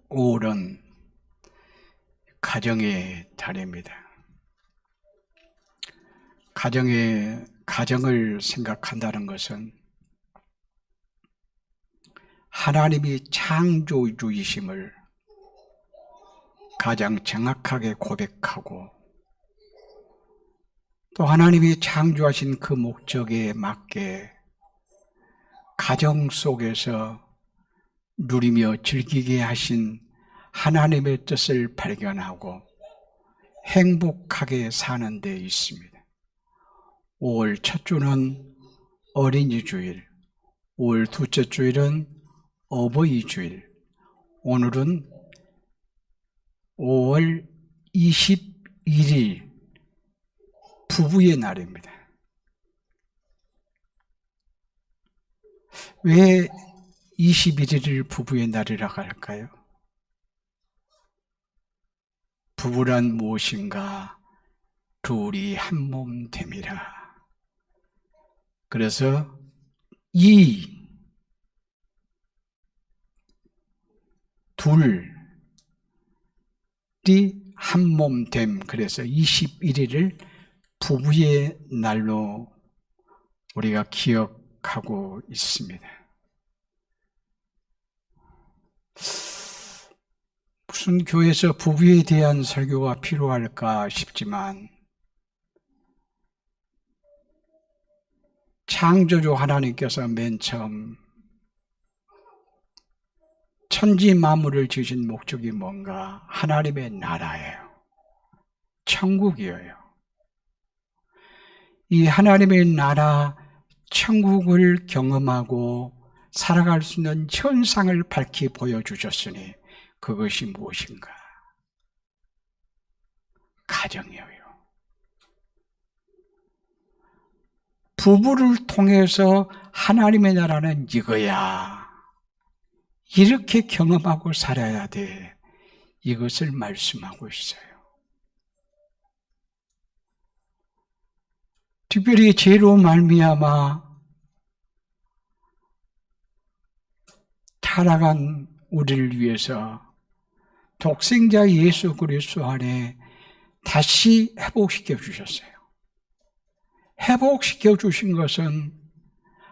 5월은 가정의 달입니다. 가정을 생각한다는 것은 하나님이 창조주이심을 가장 정확하게 고백하고 또 하나님이 창조하신 그 목적에 맞게 가정 속에서 누리며 즐기게 하신 하나님의 뜻을 발견하고 행복하게 사는 데 있습니다. 5월 첫 주는 어린이 주일, 5월 둘째 주일은 어버이 주일, 오늘은 5월 21일 부부의 날입니다. 왜 21일을 부부의 날이라고 할까요? 부부란 무엇인가? 둘이 한 몸 됨이라. 그래서 이 둘이 한 몸 됨, 그래서 21일을 부부의 날로 우리가 기억하고 있습니다. 무슨 교회에서 부부에 대한 설교가 필요할까 싶지만 창조주 하나님께서 맨 처음 천지 만물을 지으신 목적이 뭔가? 하나님의 나라예요. 천국이에요. 이 하나님의 나라 천국을 경험하고 살아갈 수 있는 현상을 밝히 보여주셨으니 그것이 무엇인가? 가정이에요. 부부를 통해서 하나님의 나라는 이거야. 이렇게 경험하고 살아야 돼. 이것을 말씀하고 있어요. 특별히 죄로 말미암아 타락한 우리를 위해서 독생자 예수 그리스도 안에 다시 회복시켜 주셨어요. 회복시켜 주신 것은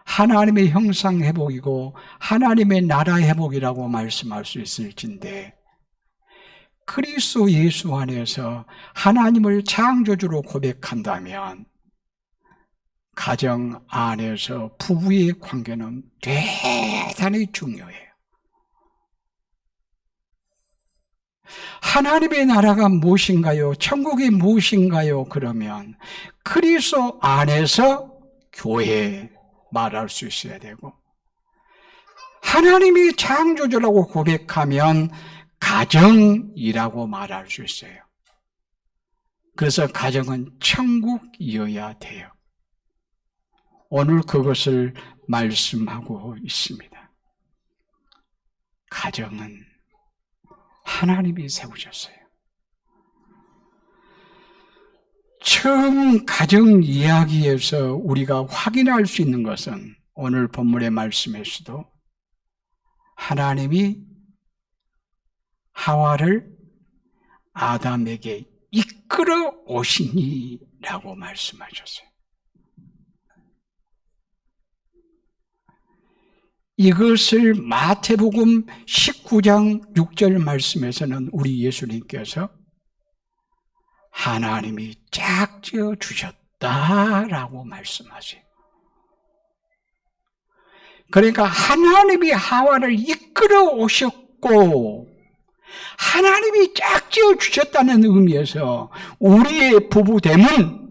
하나님의 형상 회복이고 하나님의 나라 회복이라고 말씀할 수 있을진데 그리스도 예수 안에서 하나님을 창조주로 고백한다면 가정 안에서 부부의 관계는 대단히 중요해요. 하나님의 나라가 무엇인가요? 천국이 무엇인가요? 그러면 그리스도 안에서 교회 말할 수 있어야 되고 하나님이 창조주라고 고백하면 가정이라고 말할 수 있어요. 그래서 가정은 천국이어야 돼요. 오늘 그것을 말씀하고 있습니다. 가정은 하나님이 세우셨어요. 처음 가정 이야기에서 우리가 확인할 수 있는 것은 오늘 본문의 말씀에서도 하나님이 하와를 아담에게 이끌어 오시니라고 말씀하셨어요. 이것을 마태복음 19장 6절 말씀에서는 우리 예수님께서 하나님이 짝지어 주셨다라고 말씀하세요. 그러니까 하나님이 하와를 이끌어 오셨고 하나님이 짝지어 주셨다는 의미에서 우리의 부부됨은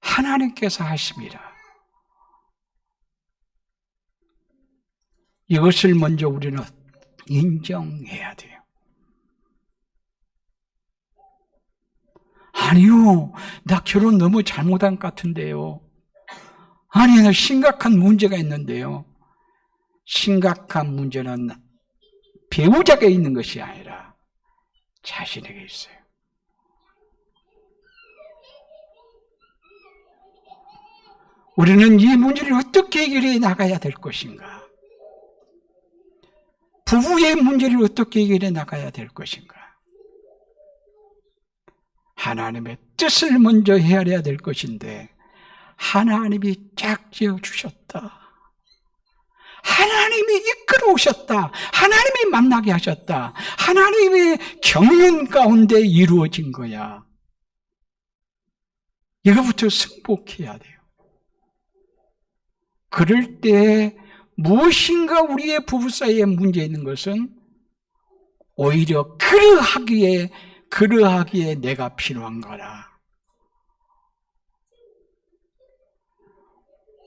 하나님께서 하십니다. 이것을 먼저 우리는 인정해야 돼요. 아니요, 나 결혼 너무 잘못한 것 같은데요. 아니, 나 심각한 문제가 있는데요. 심각한 문제는 배우자가 있는 것이 아니라 자신에게 있어요. 우리는 이 문제를 어떻게 해결해 나가야 될 것인가? 부부의 문제를 어떻게 해결해 나가야 될 것인가? 하나님의 뜻을 먼저 헤아려야 될 것인데 하나님이 짝지어 주셨다. 하나님이 이끌어 오셨다. 하나님이 만나게 하셨다. 하나님의 경륜 가운데 이루어진 거야. 이거부터 승복해야 돼요. 그럴 때 무엇인가 우리의 부부 사이에 문제 있는 것은 오히려 그러하기에 내가 필요한 거라.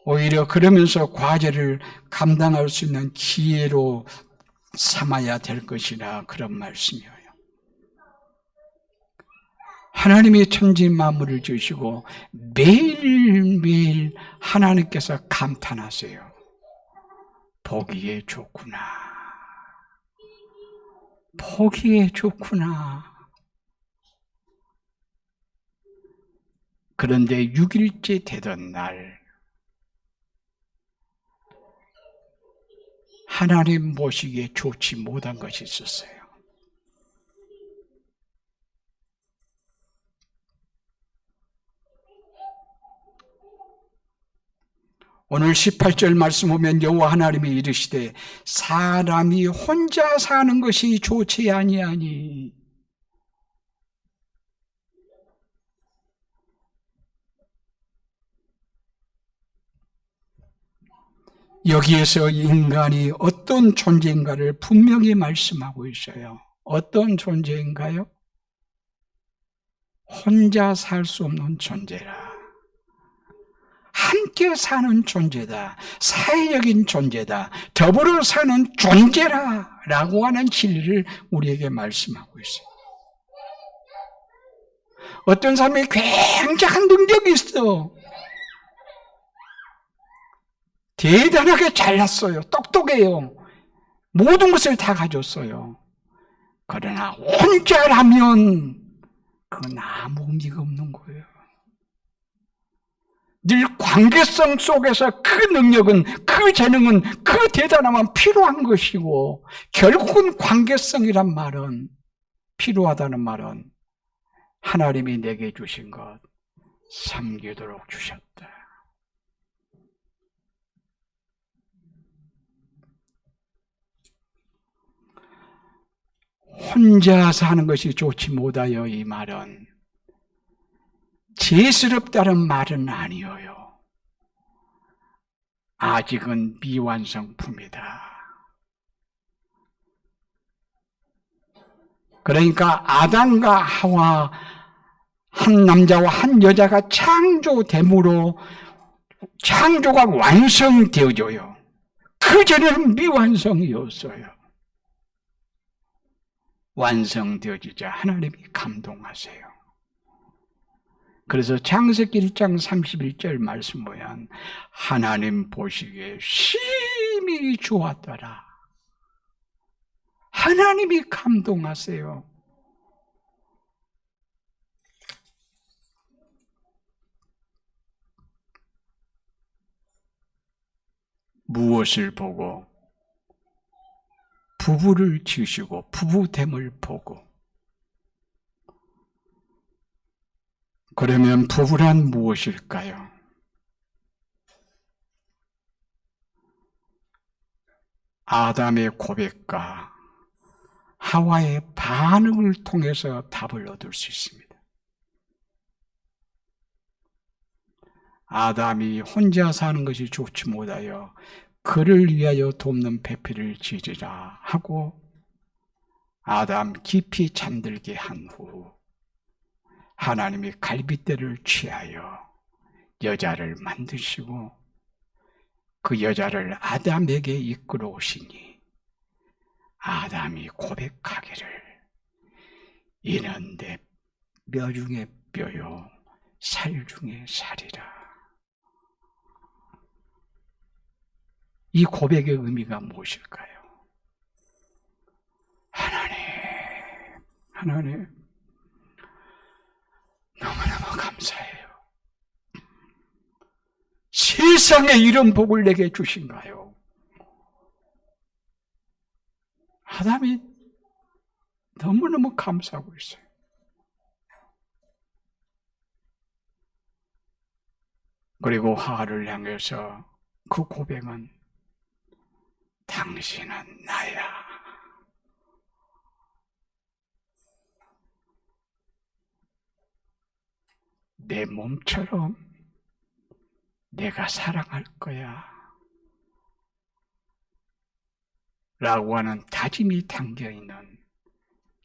오히려 그러면서 과제를 감당할 수 있는 기회로 삼아야 될 것이라 그런 말씀이에요. 하나님이 천지 만물을 주시고 매일매일 하나님께서 감탄하세요. 보기에 좋구나. 보기에 좋구나. 그런데 6일째 되던 날 하나님 보시기에 좋지 못한 것이 있었어요. 오늘 18절 말씀 보면 여호와 하나님이 이르시되 사람이 혼자 사는 것이 좋지 아니하니 여기에서 인간이 어떤 존재인가를 분명히 말씀하고 있어요. 어떤 존재인가요? 혼자 살 수 없는 존재라. 함께 사는 존재다. 사회적인 존재다. 더불어 사는 존재라 라고 하는 진리를 우리에게 말씀하고 있어요. 어떤 사람이 굉장한 능력이 있어. 대단하게 잘났어요. 똑똑해요. 모든 것을 다 가졌어요. 그러나 혼자라면 그건 아무 의미가 없는 거예요. 늘 관계성 속에서 그 능력은, 그 재능은, 그 대단함은 필요한 것이고 결국은 관계성이란 말은, 필요하다는 말은 하나님이 내게 주신 것 섬기도록 주셨다. 혼자 사는 것이 좋지 못하여 이 말은 죄스럽다는 말은 아니에요. 아직은 미완성품이다. 그러니까 아담과 하와 한 남자와 한 여자가 창조됨으로 창조가 완성되어져요. 그 전에는 미완성이었어요. 완성되어지자 하나님이 감동하세요. 그래서 창세기 1장 31절 말씀 보면 하나님 보시기에 심히 좋았더라. 하나님이 감동하세요. 무엇을 보고? 부부를 지으시고 부부됨을 보고. 그러면 부부란 무엇일까요? 아담의 고백과 하와의 반응을 통해서 답을 얻을 수 있습니다. 아담이 혼자 사는 것이 좋지 못하여 그를 위하여 돕는 배필을 지으리라 하고 아담 깊이 잠들게 한 후 하나님이 갈빗대를 취하여 여자를 만드시고 그 여자를 아담에게 이끌어 오시니 아담이 고백하기를 이는 내 뼈 중에 뼈요 살 중에 살이라. 이 고백의 의미가 무엇일까요? 하나님 너무너무 감사해요. 세상에 이런 복을 내게 주신가요? 아담이 너무너무 감사하고 있어요. 그리고 하와를 향해서 그 고백은 당신은 나야. 내 몸처럼 내가 사랑할 거야. 라고 하는 다짐이 담겨있는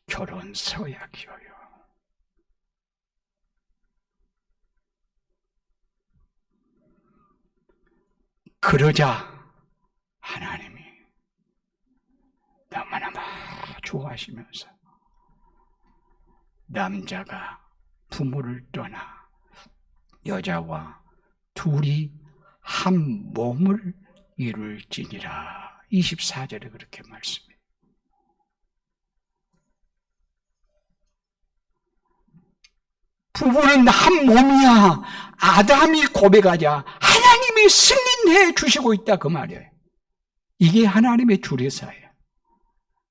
결혼 서약이에요. 그러자 하나님이 너무너무 좋아하시면서 남자가 부모를 떠나 여자와 둘이 한 몸을 이룰지니라. 24절에 그렇게 말씀해요. 부부는 한 몸이야. 아담이 고백하자 하나님이 승인해 주시고 있다 그 말이에요. 이게 하나님의 주례사예요.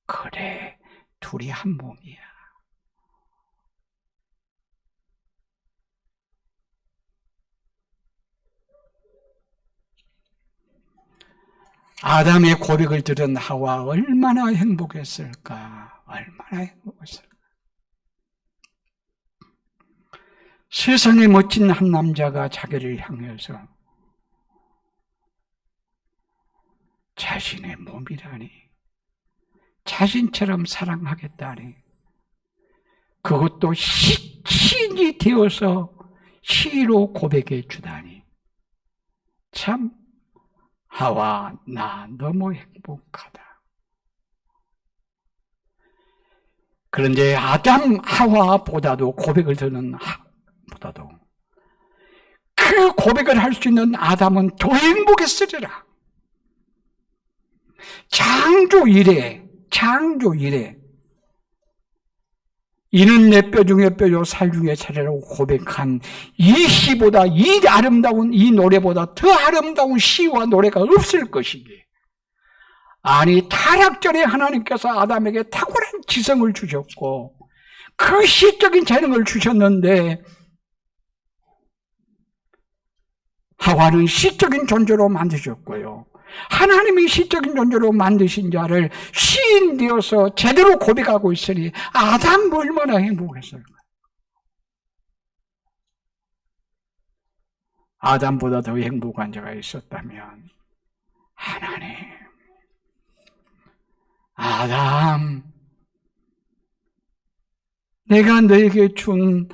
그래, 둘이 한 몸이야. 아담의 고백을 들은 하와 얼마나 행복했을까? 얼마나 행복했을까? 세상에 멋진 한 남자가 자기를 향해서 자신의 몸이라니, 자신처럼 사랑하겠다니, 그것도 시인이 되어서 시로 고백해 주다니, 참 하와 나 너무 행복하다. 그런데 아담 하와보다도 고백을 듣는 하와보다도 그 고백을 할 수 있는 아담은 더 행복했으리라. 창조 이래 이는 내 뼈 중에 뼈요 살 중에 살이라고 고백한 이 시보다, 이 아름다운 이 노래보다 더 아름다운 시와 노래가 없을 것이기에, 아니 타락전에 하나님께서 아담에게 탁월한 지성을 주셨고 그 시적인 재능을 주셨는데 하와는 시적인 존재로 만드셨고요, 하나님이 시적인 존재로 만드신 자를 시인 되어서 제대로 고백하고 있으니 아담 얼마나 행복했을까? 아담보다 더 행복한 자가 있었다면 하나님, 아담, 내가 너에게 준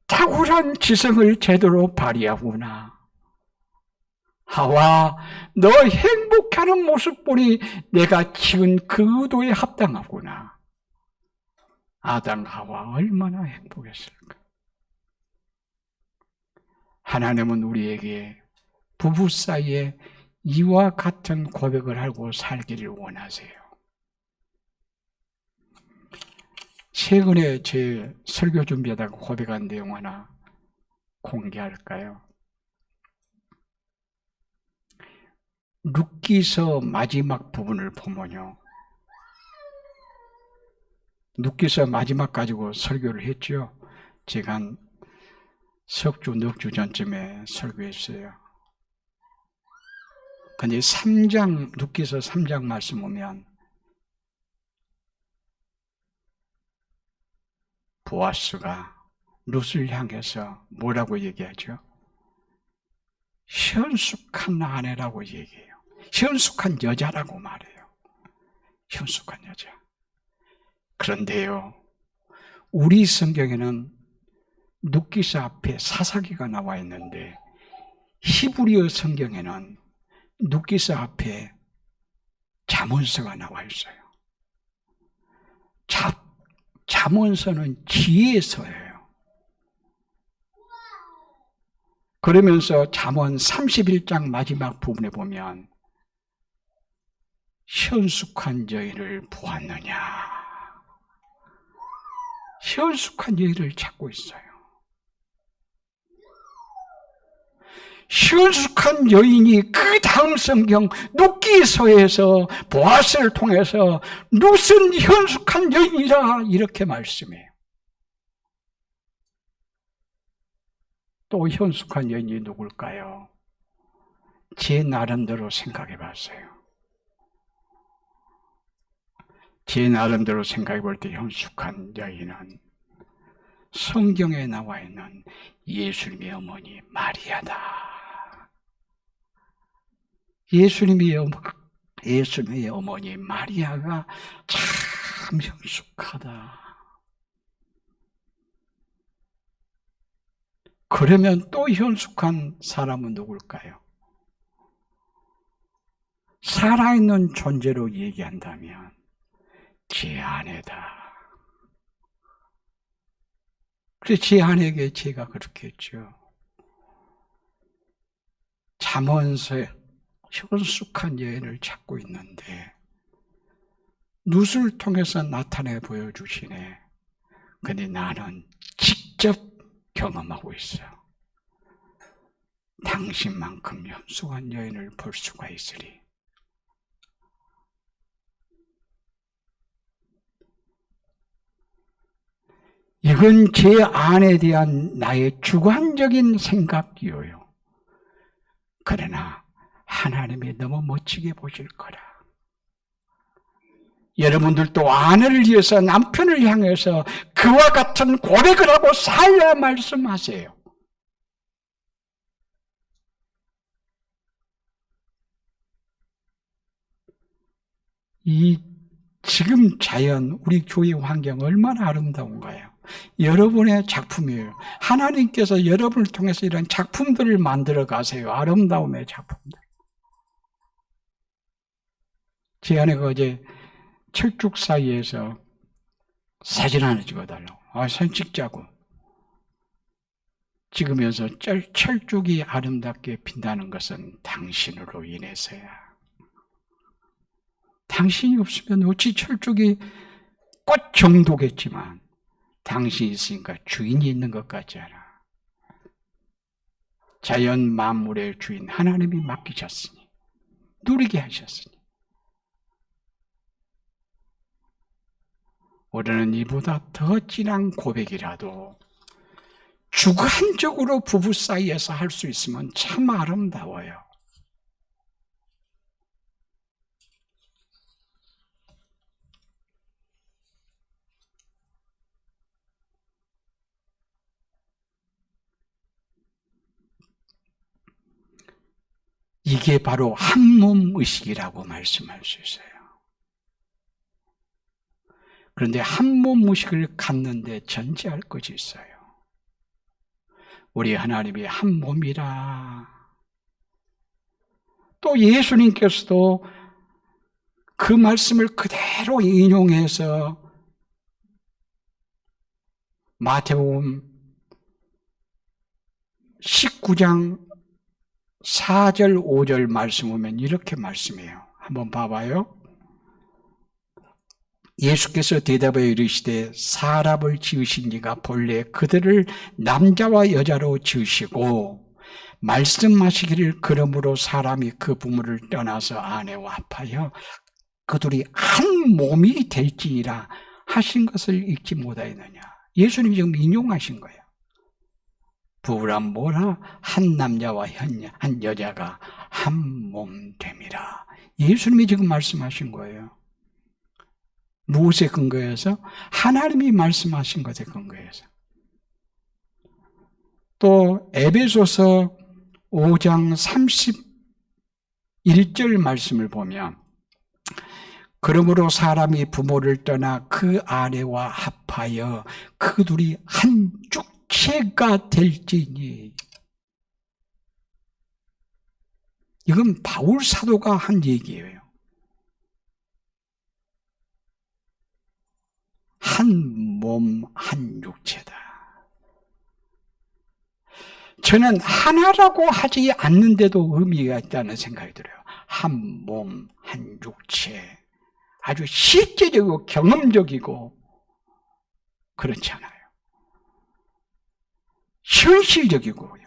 탁월한 지성을 제대로 발휘하구나. 하와, 너 행복하는 모습 보니 내가 지은 그 의도에 합당하구나. 아담, 하와 얼마나 행복했을까? 하나님은 우리에게 부부 사이에 이와 같은 고백을 하고 살기를 원하세요. 최근에 제 설교 준비하다가 고백한 내용 하나 공개할까요? 룻기서 마지막 부분을 보면요, 룻기서 마지막 가지고 설교를 했죠. 제가 한 석주, 넉주 전쯤에 설교했어요. 근데 룻기서 3장 말씀 보면 보아스가 룻을 향해서 뭐라고 얘기하죠? 현숙한 아내라고 얘기해요. 현숙한 여자라고 말해요. 현숙한 여자. 그런데요, 우리 성경에는 룻기서 앞에 사사기가 나와 있는데 히브리어 성경에는 룻기서 앞에 잠언서가 나와 있어요. 잠언서는 지혜서예요. 그러면서 잠언 31장 마지막 부분에 보면 현숙한 여인을 보았느냐, 현숙한 여인을 찾고 있어요. 현숙한 여인이 그 다음 성경 룻기서에서 보아스를 통해서 룻은 현숙한 여인이라 이렇게 말씀해요. 또 현숙한 여인이 누굴까요? 제 나름대로 생각해 봤어요. 제 나름대로 생각해 볼 때 현숙한 여인은 성경에 나와 있는 예수님의 어머니 마리아다. 예수님의 어머니 마리아가 참 현숙하다. 그러면 또 현숙한 사람은 누굴까요? 살아있는 존재로 얘기한다면 제 아내다. 그래서 제 아내에게 제가 그렇게 했죠. 잠언서에 현숙한 여인을 찾고 있는데 룻을 통해서 나타내 보여주시네. 근데 나는 직접 경험하고 있어. 당신만큼 현숙한 여인을 볼 수가 있으리. 이건 제 아내에 대한 나의 주관적인 생각이에요. 그러나 하나님이 너무 멋지게 보실 거라. 여러분들도 아내를 위해서 남편을 향해서 그와 같은 고백을 하고 살려 말씀하세요. 이 지금 자연, 우리 교회 환경 얼마나 아름다운가요? 여러분의 작품이에요. 하나님께서 여러분을 통해서 이런 작품들을 만들어 가세요. 아름다움의 작품들. 제 아내가 어제 철쭉 사이에서 사진 하나 찍어달라고. 사진 찍자고. 찍으면서 철쭉이 아름답게 핀다는 것은 당신으로 인해서야. 당신이 없으면 어찌 철쭉이 꽃 정도겠지만 당신이 있으니까 주인이 있는 것 같지 않아. 자연 만물의 주인 하나님이 맡기셨으니 누리게 하셨으니 우리는 이보다 더 진한 고백이라도 주관적으로 부부 사이에서 할 수 있으면 참 아름다워요. 이게 바로 한몸 의식이라고 말씀할 수 있어요. 그런데 한몸 의식을 갖는데 전제할 것이 있어요. 우리 하나님이 한 몸이라. 또 예수님께서도 그 말씀을 그대로 인용해서 마태복음 19장 4절 5절 말씀 보면 이렇게 말씀해요. 한번 봐봐요. 예수께서 대답하여 이르시되 사람을 지으신 이가 본래 그들을 남자와 여자로 지으시고 말씀하시기를 그러므로 사람이 그 부모를 떠나서 아내와 합하여 그들이 한 몸이 될지니라 하신 것을 읽지 못하였느냐. 예수님이 지금 인용하신 거예요. 부부란 뭐라? 한 남자와 한 여자가 한 몸 됨이라. 예수님이 지금 말씀하신 거예요. 무엇에 근거해서? 하나님이 말씀하신 것에 근거해서. 또 에베소서 5장 31절 말씀을 보면 그러므로 사람이 부모를 떠나 그 아내와 합하여 그 둘이 한 육체가 될지니. 이건 바울 사도가 한 얘기예요. 한 몸, 한 육체다. 저는 하나라고 하지 않는데도 의미가 있다는 생각이 들어요. 한 몸, 한 육체. 아주 실제적이고 경험적이고 그렇지 않아요. 현실적이고요.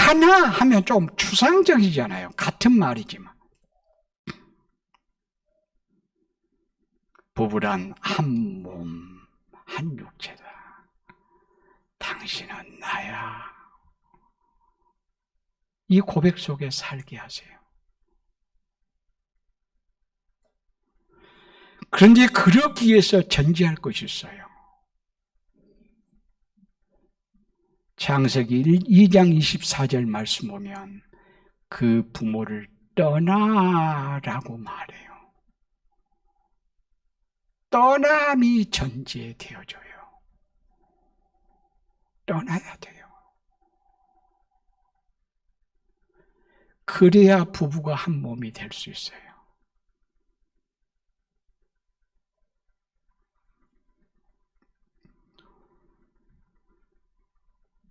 하나 하면 좀 추상적이잖아요. 같은 말이지만. 부부란 한 몸, 한 육체다. 당신은 나야. 이 고백 속에 살게 하세요. 그런데 그러기 위해서 전제할 것이 있어요. 창세기 2장 24절 말씀 보면 그 부모를 떠나라고 말해요. 떠남이 전제되어져요. 떠나야 돼요. 그래야 부부가 한 몸이 될 수 있어요.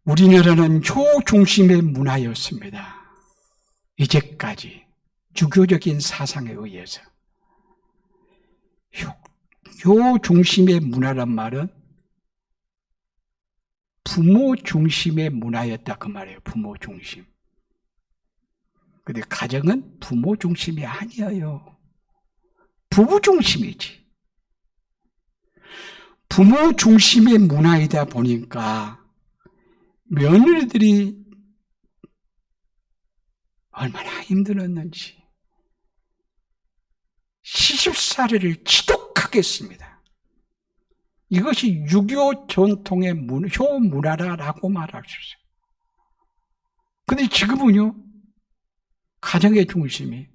우리나라는 효 중심의 문화였습니다. 이제까지 주교적인 사상에 의해서. 효 중심의 문화란 말은 부모 중심의 문화였다 그 말이에요. 부모 중심. 근데 가정은 부모 중심이 아니에요. 부부 중심이지. 부모 중심의 문화이다 보니까 며느리들이 얼마나 힘들었는지 시집살이를 지독하게 했습니다. 이것이 유교 전통의 효문화라고 말할 수 있어요. 그런데 지금은요, 가정의 중심이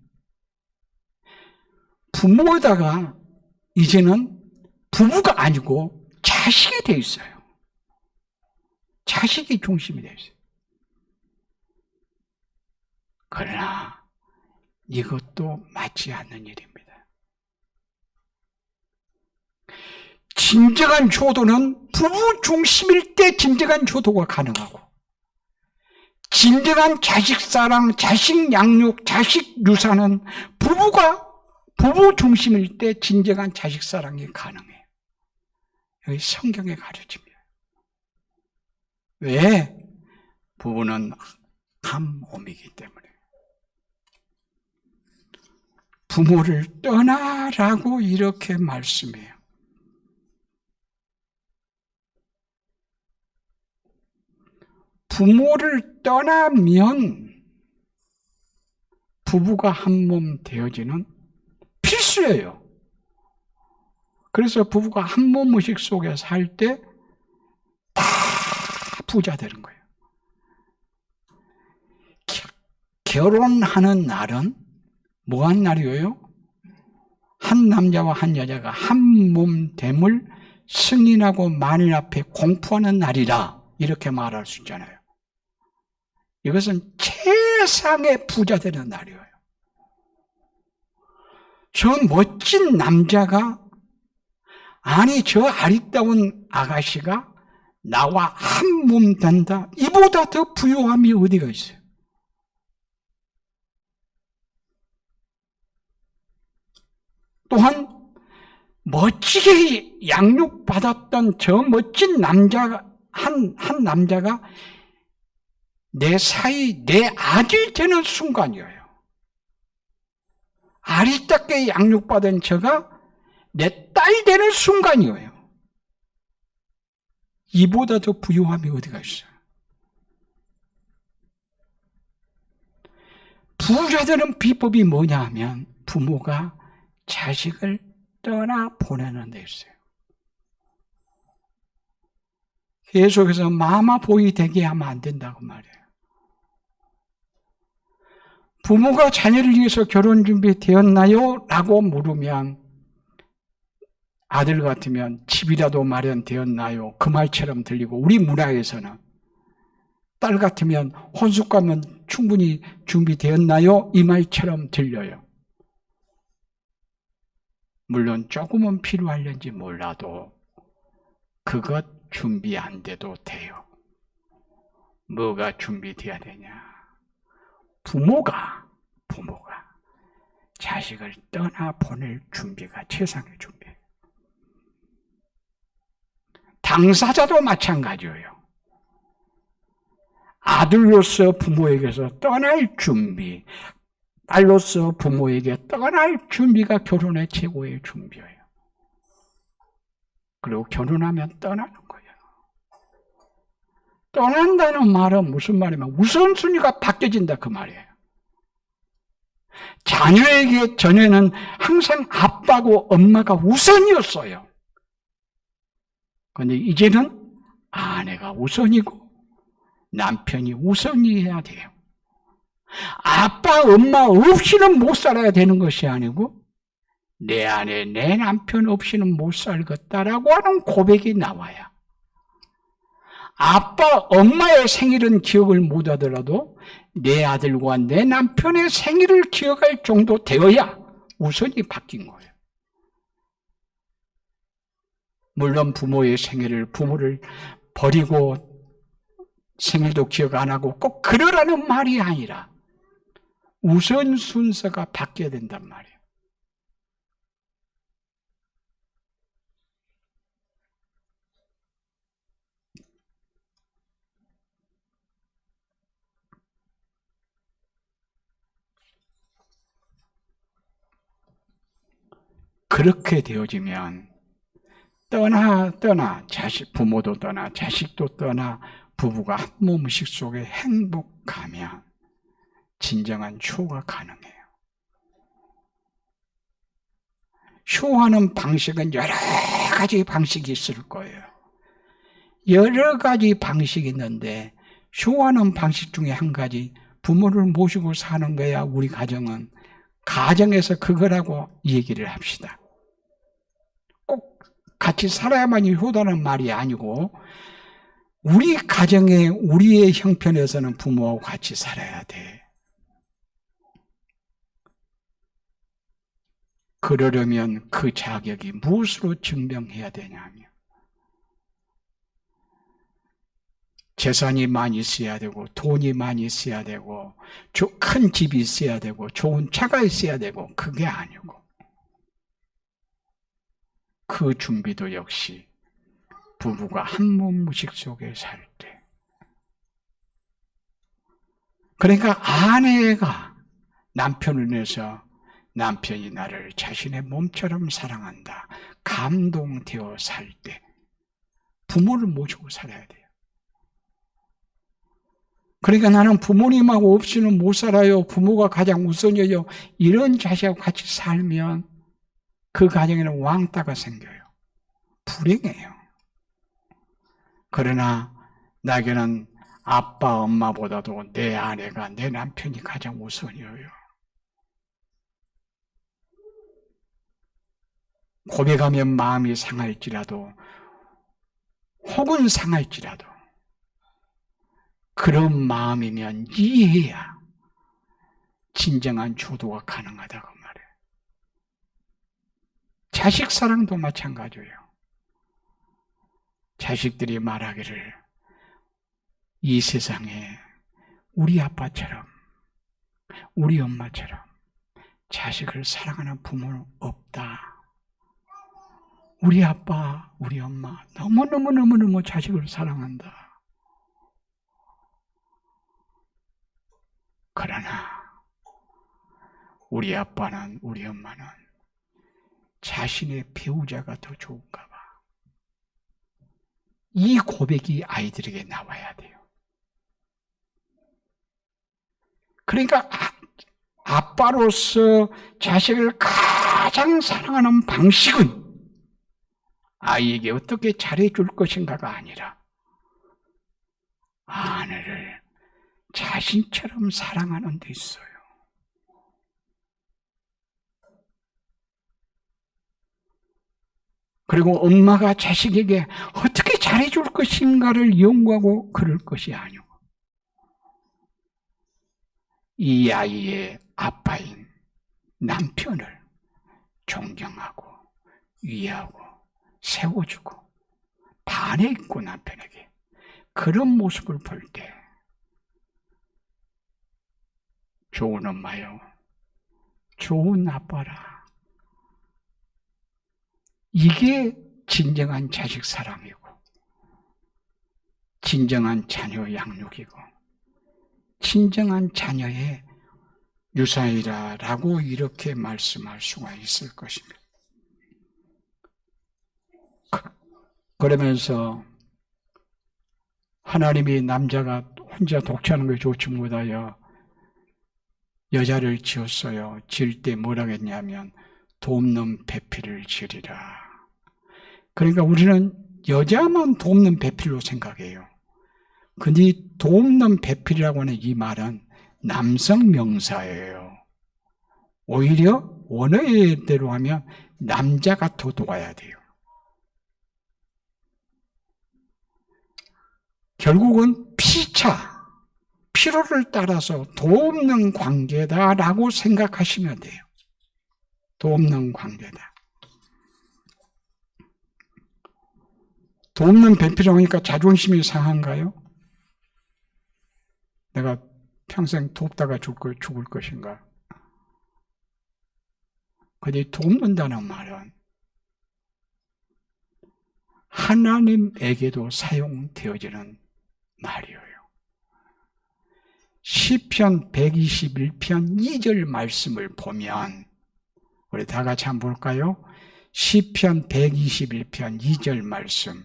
부모에다가 이제는 부부가 아니고 자식이 돼 있어요. 자식이 중심이 돼 있어요. 그러나 이것도 맞지 않는 일입니다. 진정한 효도는 부부 중심일 때 진정한 효도가 가능하고, 진정한 자식 사랑, 자식 양육, 자식 유산은 부부 중심일 때 진정한 자식 사랑이 가능해요. 여기 성경의 가르침이에요. 왜? 부부는 한 몸이기 때문에. 부모를 떠나라고 이렇게 말씀해요. 부모를 떠나면 부부가 한 몸 되어지는 필수예요. 그래서 부부가 한 몸 의식 속에 살 때 다 부자 되는 거예요. 결혼하는 날은 뭐한 날이에요? 한 남자와 한 여자가 한 몸 됨을 승인하고 만일 앞에 공포하는 날이라 이렇게 말할 수 있잖아요. 이것은 최상의 부자 되는 날이에요. 저 멋진 남자가, 아니 저 아리따운 아가씨가 나와 한 몸 된다. 이보다 더 부유함이 어디가 있어요? 또한 멋지게 양육받았던 저 멋진 남자가 한 남자가 내 아들 되는 순간이에요. 아리따게 양육받은 저가 내 딸 되는 순간이에요. 이보다 더 부유함이 어디가 있어요? 부자되는 비법이 뭐냐 하면 부모가 자식을 떠나보내는 데 있어요. 계속해서 마마보이 되게 하면 안 된다고 말이에요. 부모가 자녀를 위해서 결혼 준비 되었나요? 라고 물으면 아들 같으면 집이라도 마련되었나요? 그 말처럼 들리고, 우리 문화에서는 딸 같으면 혼숙감은 충분히 준비되었나요? 이 말처럼 들려요. 물론 조금은 필요할는지 몰라도 그것 준비 안 돼도 돼요. 뭐가 준비돼야 되냐? 부모가 자식을 떠나보낼 준비가 최상의 준비예요. 당사자도 마찬가지예요. 아들로서 부모에게서 떠날 준비, 딸로서 부모에게 떠날 준비가 결혼의 최고의 준비예요. 그리고 결혼하면 떠나는 거예요. 떠난다는 말은 무슨 말이냐면 우선순위가 바뀌어진다 그 말이에요. 자녀에게 전에는 항상 아빠고 엄마가 우선이었어요. 그런데 이제는 아내가 우선이고 남편이 우선이어야 돼요. 아빠, 엄마 없이는 못 살아야 되는 것이 아니고 내 아내, 내 남편 없이는 못 살겠다라고 하는 고백이 나와야 아빠, 엄마의 생일은 기억을 못 하더라도 내 아들과 내 남편의 생일을 기억할 정도 되어야 우선이 바뀐 거예요. 물론 부모의 생일을 부모를 버리고 생일도 기억 안 하고 꼭 그러라는 말이 아니라 우선 순서가 바뀌어야 된단 말이에요. 그렇게 되어지면 떠나 부모도 떠나 자식도 떠나 부부가 한 몸식 속에 행복하면 진정한 효가 가능해요. 효하는 방식은 여러 가지 방식이 있을 거예요. 여러 가지 방식이 있는데 효하는 방식 중에 한 가지 부모를 모시고 사는 거야. 우리 가정은 가정에서 그거라고 얘기를 합시다. 꼭 같이 살아야만이 효다는 말이 아니고 우리 가정에 우리의 형편에서는 부모하고 같이 살아야 돼. 그러려면 그 자격이 무엇으로 증명해야 되냐면 재산이 많이 있어야 되고 돈이 많이 있어야 되고 큰 집이 있어야 되고 좋은 차가 있어야 되고 그게 아니고 그 준비도 역시 부부가 한 몸무식 속에 살 때 그러니까 아내가 남편을 위해서 남편이 나를 자신의 몸처럼 사랑한다 감동되어 살 때 부모를 모시고 살아야 돼요. 그러니까 나는 부모님하고 없이는 못 살아요. 부모가 가장 우선이에요. 이런 자식하고 같이 살면 그 가정에는 왕따가 생겨요. 불행해요. 그러나 나에게는 아빠, 엄마보다도 내 아내가, 내 남편이 가장 우선이에요. 고백하면 마음이 상할지라도 혹은 상할지라도 그런 마음이면 이해해야 진정한 조도가 가능하다고 말해요. 자식 사랑도 마찬가지예요. 자식들이 말하기를 이 세상에 우리 아빠처럼 우리 엄마처럼 자식을 사랑하는 부모는 없다. 우리 아빠, 우리 엄마 너무너무 자식을 사랑한다. 그러나 우리 아빠는 우리 엄마는 자신의 배우자가 더 좋은가 봐. 이 고백이 아이들에게 나와야 돼요. 그러니까 아빠로서 자식을 가장 사랑하는 방식은 아이에게 어떻게 잘해줄 것인가가 아니라 아내를 자신처럼 사랑하는 데 있어요. 그리고 엄마가 자식에게 어떻게 잘해줄 것인가를 연구하고 그럴 것이 아니고 이 아이의 아빠인 남편을 존경하고 위하고 세워주고 반해있고 남편에게 그런 모습을 볼 때 좋은 엄마요, 좋은 아빠라. 이게 진정한 자식 사랑이고 진정한 자녀 양육이고 진정한 자녀의 유산이라고 이렇게 말씀할 수가 있을 것입니다. 그러면서 하나님이 남자가 혼자 독차하는 것이 좋지 못하여 여자를 지었어요. 지을 때 뭐라고 했냐면 돕는 배필을 지으리라. 그러니까 우리는 여자만 돕는 배필로 생각해요. 근데 돕는 배필이라고 하는 이 말은 남성 명사예요. 오히려 원어대로 하면 남자가 더 도와야 돼요. 결국은 필요를 따라서 돕는 관계다라고 생각하시면 돼요. 돕는 관계다. 돕는 배필이라고 하니까 자존심이 상한가요? 내가 평생 돕다가 죽을 것인가? 근데 돕는다는 말은 하나님에게도 사용되어지는 말이에요. 시편 121편 2절 말씀을 보면 우리 다 같이 한번 볼까요? 시편 121편 2절 말씀.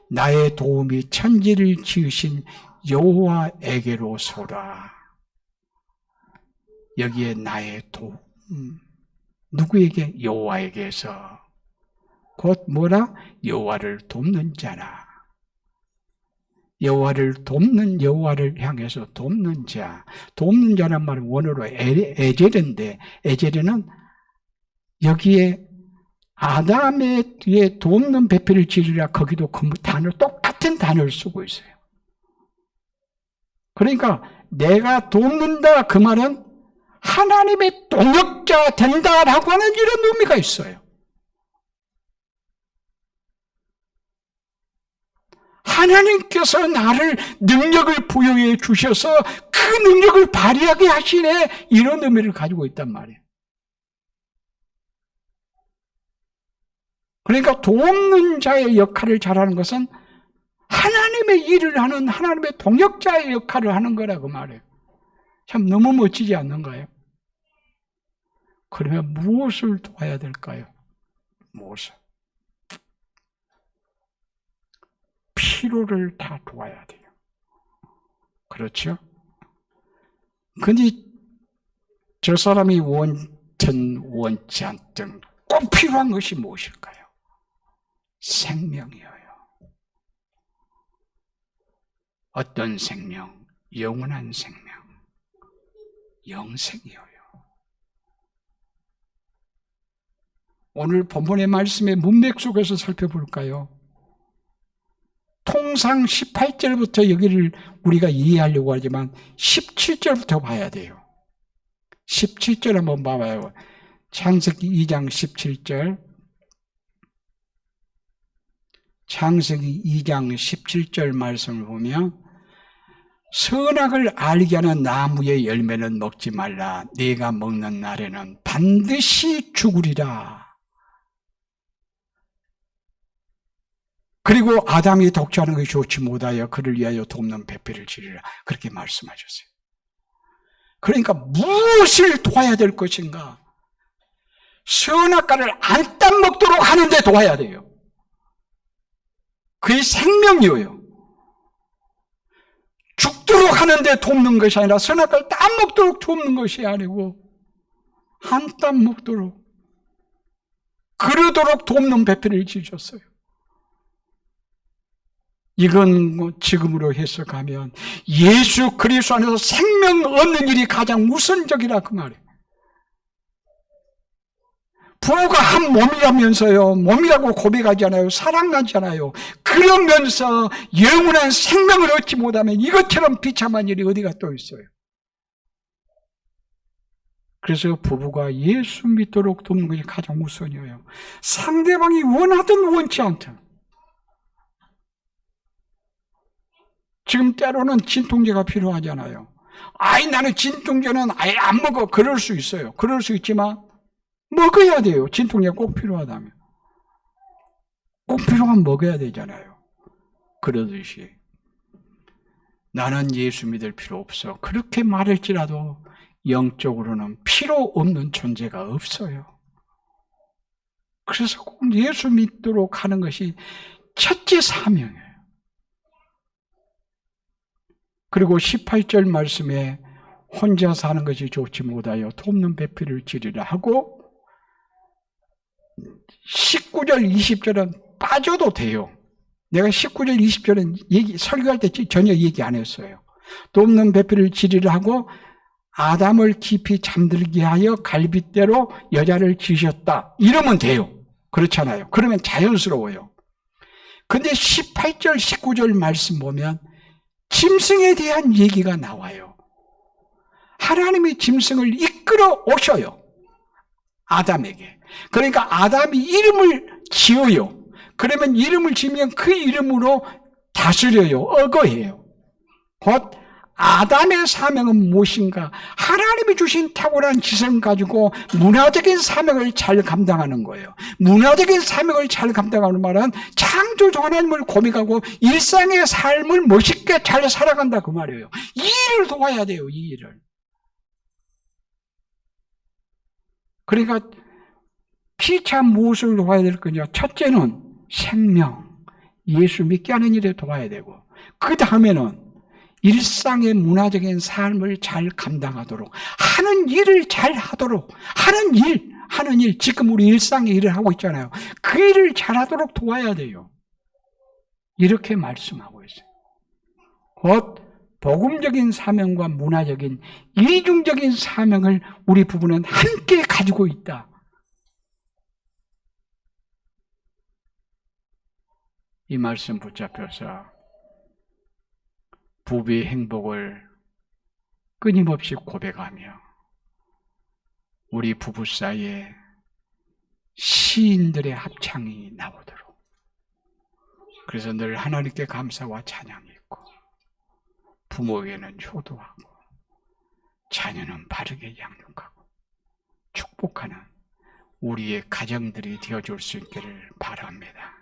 나의 도움이 천지를 지으신 여호와에게로소라. 여기에 나의 도움. 누구에게? 여호와에게서. 곧 뭐라? 여호와를 돕는 자라. 여호와를 돕는, 여호와를 향해서 돕는 자. 돕는 자란 말은 원어로 에제르인데, 에제르는 여기에 아담의 뒤에 돕는 배필을 지으리라, 거기도 그 단어, 똑같은 단어를 쓰고 있어요. 그러니까 내가 돕는다 그 말은 하나님의 동역자 된다라고 하는 이런 의미가 있어요. 하나님께서 나를 능력을 부여해 주셔서 그 능력을 발휘하게 하시네, 이런 의미를 가지고 있단 말이에요. 그러니까 돕는 자의 역할을 잘하는 것은 하나님의 일을 하는 하나님의 동역자의 역할을 하는 거라고 말해요. 참 너무 멋지지 않는가요? 그러면 무엇을 도와야 될까요? 무엇을? 필요를 다 도와야 돼요. 그렇죠? 근데 저 사람이 원든 원치 않든 꼭 필요한 것이 무엇일까요? 생명이에요. 어떤 생명? 영원한 생명. 영생이에요. 오늘 본문의 말씀의 문맥 속에서 살펴볼까요? 통상 18절부터 여기를 우리가 이해하려고 하지만 17절부터 봐야 돼요. 17절 한번 봐봐요. 창세기 2장 17절. 창세기 2장 17절 말씀을 보면 선악을 알게 하는 나무의 열매는 먹지 말라. 네가 먹는 날에는 반드시 죽으리라. 그리고 아담이 독주하는 것이 좋지 못하여 그를 위하여 돕는 배필을 지으리라. 그렇게 말씀하셨어요. 그러니까 무엇을 도와야 될 것인가? 선악과를 안 따먹도록 하는데 도와야 돼요. 그게 생명이에요. 죽도록 하는데 돕는 것이 아니라 선악과를 따먹도록 돕는 것이 아니고 안 따먹도록 그러도록 돕는 배필을 지으셨어요. 이건 지금으로 해석하면 예수 그리스도 안에서 생명 얻는 일이 가장 우선적이라 그 말이에요. 부부가 한 몸이라면서요, 몸이라고 고백하잖아요, 사랑하잖아요. 그러면서 영원한 생명을 얻지 못하면 이것처럼 비참한 일이 어디가 또 있어요. 그래서 부부가 예수 믿도록 돕는 것이 가장 우선이에요. 상대방이 원하든 원치 않든. 지금 때로는 진통제가 필요하잖아요. 아이 나는 진통제는 아예 안 먹어. 그럴 수 있어요. 그럴 수 있지만 먹어야 돼요. 진통제가 꼭 필요하다면. 꼭 필요하면 먹어야 되잖아요. 그러듯이 나는 예수 믿을 필요 없어. 그렇게 말할지라도 영적으로는 필요 없는 존재가 없어요. 그래서 꼭 예수 믿도록 하는 것이 첫째 사명이에요. 그리고 18절 말씀에 혼자 사는 것이 좋지 못하여 돕는 배필을 지리라 하고 19절, 20절은 빠져도 돼요. 내가 19절, 20절은 설교할 때 전혀 얘기 안 했어요. 돕는 배필을 지리라 하고 아담을 깊이 잠들게 하여 갈빗대로 여자를 지으셨다. 이러면 돼요. 그렇잖아요. 그러면 자연스러워요. 근데 18절, 19절 말씀 보면 짐승에 대한 얘기가 나와요. 하나님이 짐승을 이끌어 오셔요. 아담에게. 그러니까 아담이 이름을 지어요. 그러면 이름을 지으면 그 이름으로 다스려요. 어거해요. 곧 아담의 사명은 무엇인가? 하나님이 주신 탁월한 지성을 가지고 문화적인 사명을 잘 감당하는 거예요. 문화적인 사명을 잘 감당하는 말은 창조주 하나님을 고백하고 일상의 삶을 멋있게 잘 살아간다 그 말이에요. 이 일을 도와야 돼요. 이 일을. 그러니까 피차 무엇을 도와야 될 거냐? 첫째는 생명, 예수 믿게 하는 일에 도와야 되고 그 다음에는 일상의 문화적인 삶을 잘 감당하도록 하는 일을 잘 하도록 하는 일 지금 우리 일상의 일을 하고 있잖아요. 그 일을 잘 하도록 도와야 돼요. 이렇게 말씀하고 있어요. 곧 복음적인 사명과 문화적인 이중적인 사명을 우리 부부는 함께 가지고 있다. 이 말씀 붙잡혀서 부부의 행복을 끊임없이 고백하며 우리 부부 사이에 시인들의 합창이 나오도록 그래서 늘 하나님께 감사와 찬양이 있고 부모에게는 효도하고 자녀는 바르게 양육하고 축복하는 우리의 가정들이 되어줄 수 있기를 바랍니다.